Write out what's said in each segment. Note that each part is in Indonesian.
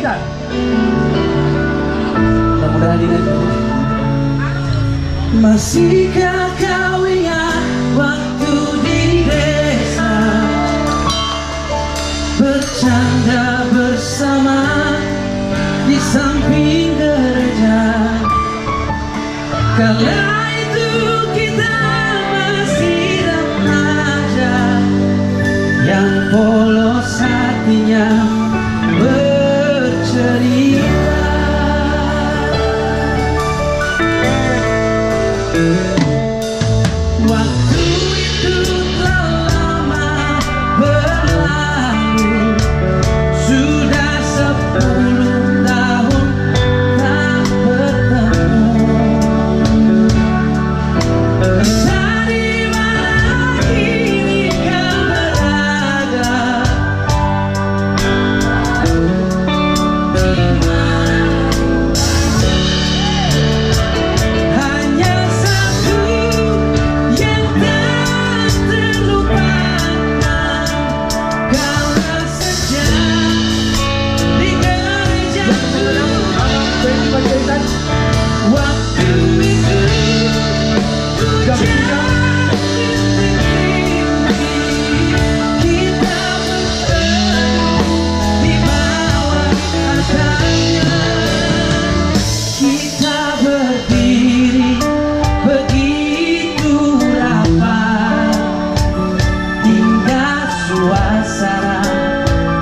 kita. Mudah-mudahan ingat. Masihkah kau ingat waktu di desa, bercanda bersama di samping gereja? Kala itu kita masih remaja, yang polos hatinya bercerita. Waktu itu telah lama berlalu, sudah 10 tahun tak bertemu. Entah di mana kini kau berada, hanya satu yang tak terlupakan, kaulah saja di gereja. Waktu itu hujan rintik-rintik, kita bertemu di bawah atapnya. Kita berdiri begitu rapat, hingga suasana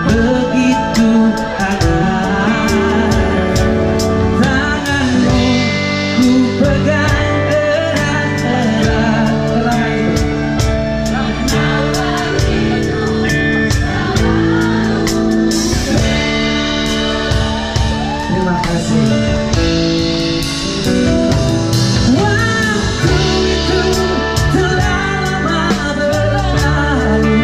begitu hangat. Tanganmu ku pegang erat-erat. Terima kasih. Waktu itu telah lama berlalu,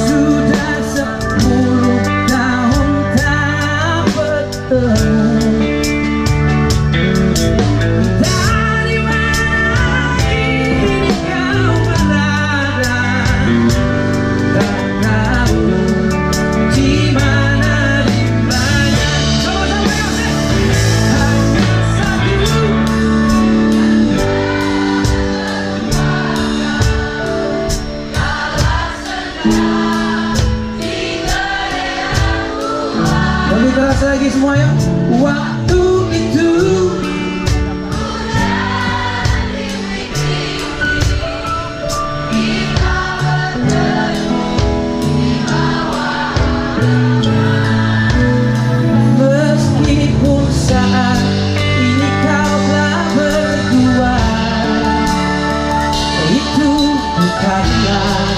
sudah 10 tahun tak bertemu. Dari mana kini kau berada, tak tahu di mana rimbanya. Hanya satu lebih keras lagi semuanya. Waktu itu meskipun saat ini kau telah berdua, itu bukanlah